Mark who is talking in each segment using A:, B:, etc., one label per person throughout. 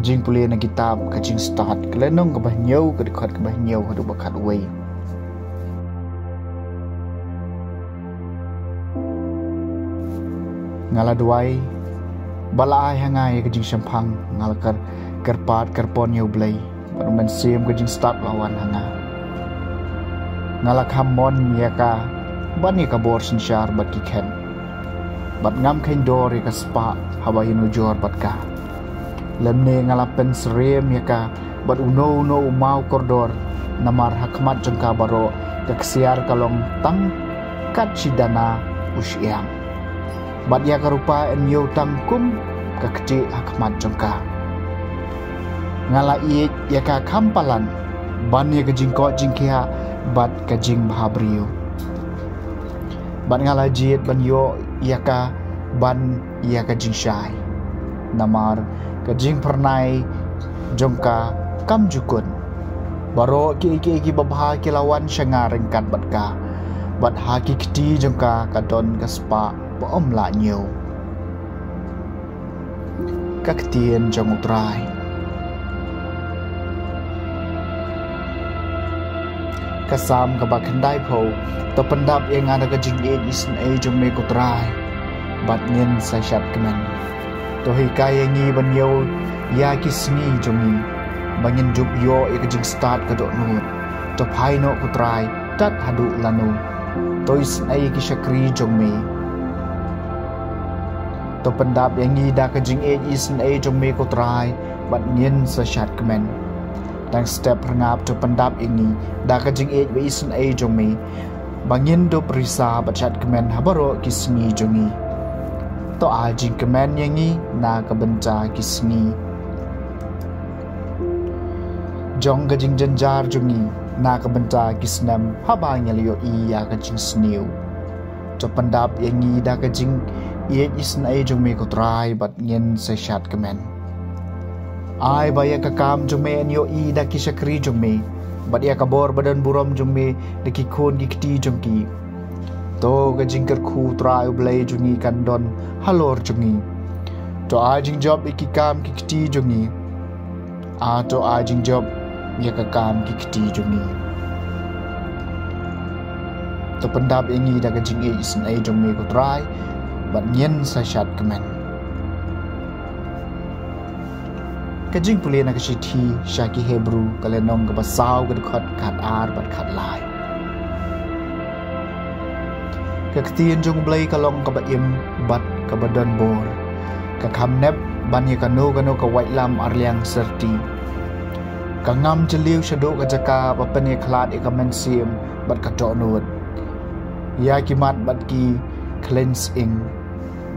A: kajing pulih na kitab kajing start kelenong ke bahnyau ke dekat ke bahnyau hadu bakat way ngala duai bala ai hangai kajing sampang ngal kerpat kerpon yau blai baru sim kajing start lawan hanga ngala khamon yaka bani ka bor sinsyar bat ki khen bat ngam khain dor ka spa hawayin ujor bat ka lemne ngala pen serem yaka bat uno umau kordor namar hakmat jengka baro keksiar kalong tang kat sidana usyam bat ya karupa en yo tangkum kakti hakmat jengka ngala iet yaka kampalan ban ya kajingko jingkia bat kajing bahabriu ban ngala jiet ban yo yaka ban ya kajing syai namar kajing pernai jongka kam jukun baro ki babha kilawan syanga rengkat batka bat haki kti jongka kadon kaspa boom la nyu kaktien jong utrai kasam ka bakandai pho to pendap yang ada kajing isen jong me kutrai bat nyen sa syat kemen to hikai ngi ban yo ya kisni jongi bangin jup yo kajing start ka dok nu to phai no kutrai tat hadu lanu to isen ki syakri jong me to pendap yang ngi da kajing isen jong me kutrai bat nyen sa syat kemen tang step rangap to pendap ini da kajing isen jong me bangin do perisa bat syat kemen habaro kisni jongi to ajing kemen yangi na kebenca kisni jong kajing jenjar jongi na kebenca kisnam habang liyo iya kajing sniu to pendap yangi da kajing isen jong me kutrai bat ngin se syat kemen ai baya kakam jong me yo i da kisakri jong me bat ya kabor badan burom jong me de kikon gikti jong ki to kajing kerku trai blai jungi kandon halor jungi to ajing job ikikam kikti jungi to ajing job ya kakam kikti jungi to pendap ingi da kajing isen jong me ko trai bat nyen sa syat kemen kajing pulih na kashiti syaki hebru kalenong ka basaw ka dekat kat ar bat kat lai kaktian jong blai kalong ka baim bat ka badan bor ka khamnep ban ye kano ka white lam arliang serti ka ngam jeliu shado ka jaka papen ye khlat ka mensim bat ka tonut ya kimat bat ki cleansing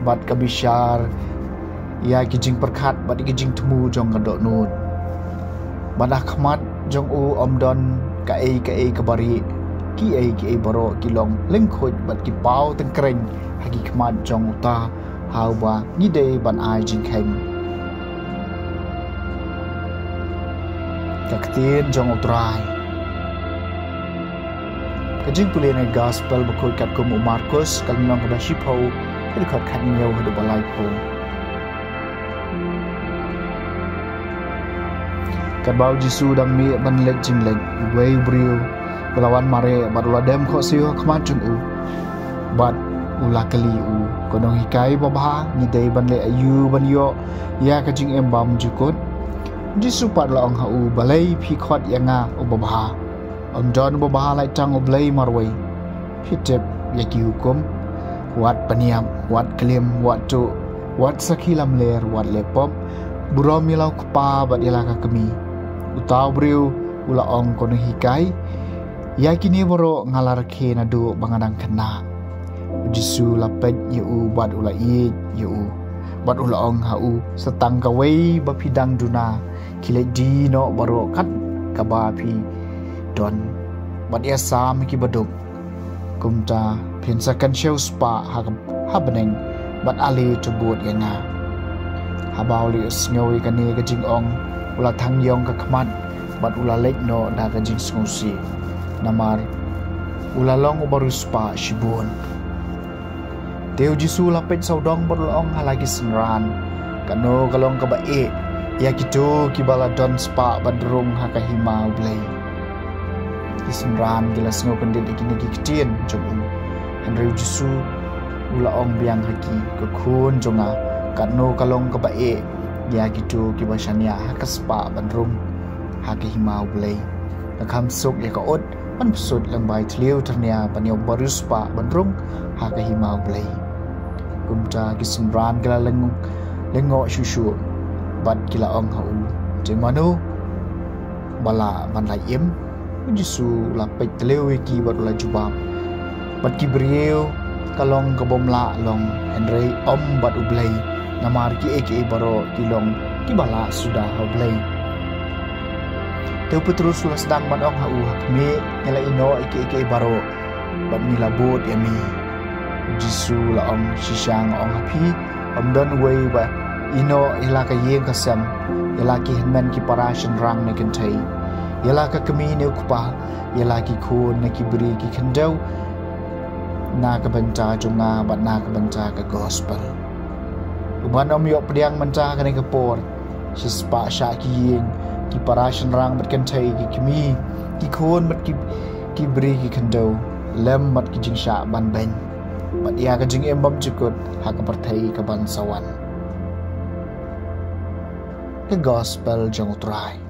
A: bat ka bishar ya ki jing perkhat bat ki jing temu jong ka donut bat akhmat jong u omdon ka ka bari ki baro kilong lengkhoj bat ki pau tengkreng hagi khmat jong uta hawa ni de ban ai jing khem kaktien jong utrai kajing pulih na gospel bakoi kat kum Markus kalnong ka bashipho ilkhat khat nyau hadu balai po kabau jisu dang mi ban lek jing lek wei brio belawan mare badula dem kho siu khmat chun u bat ula kali u konong hikai babha ni dei ban le ayu ban yo ya ka jing em bam jukut jisu pat la ong ha u balai phi khot yanga u babha om don babha lai tang u blai marwai phitep ya ki hukum wat paniam wat klim wat tu wat sakhilam ler wat lepop burom milau kpa bat ilaka kami utau briu ula ong konong hikai yakini boro ngalar khe na do bangadang kena jisu lapet yu bat ula yu bat ula ong hau setang kawai bapidang duna kile di no boro kat kabapi don bat ya sam ki baduk kumta pensakan show spa habeneng bat ali tebut yanga habau li sngowi kani kajing ong ula thang yong ka khmat bat ula lek no da kajing sngosi namar ulalong ubaruspa shibun teu jisu lapet saudong berlong halagi senran kano kalong ka bae Ya gitu kibala don spa badrung hakahima ublay. Kisimran gila sengo kendit ikini kikitien jong Henry Jisu ula ong biang haki kekun jonga karno kalong kebae ya gitu kibashania hakaspa badrung hakahima ublay. Nakam sok ya kaot pan pesut lang bai tliu ternia panyo barus pa badrung hakahima ublay. Kumta kisimran gila lengo shushu bat kila ong hau jeng manu bala man lai im Jisu la pek telewi ki bat la jubab bat ki berieu kalong kabom la long Henry om bat ublay namar ki eke baro kilong ki bala sudah ublay teu Petrus la sedang bat ong hau hakme nyala ino eke baro bat ni labot yami Jisu la ong shisang ong hapi om don wei ba ino ila ka yeng kasam ila ki henmen ki parashan rang ne kentai ila ka kami ne kupa ila ki khun ne ki bri ki khandau na ka banta junga bat na ka banta ka gospel uban om yok pediang manta ka ne ka por sispa sha ki yeng ki parashan rang bat kentai ki kami ki khun bat ki bri ki khandau lem mat ki jing sha ban ben bat ya ka jing embam jikut ha ka parthai ka ban sawan. The gospel jang utray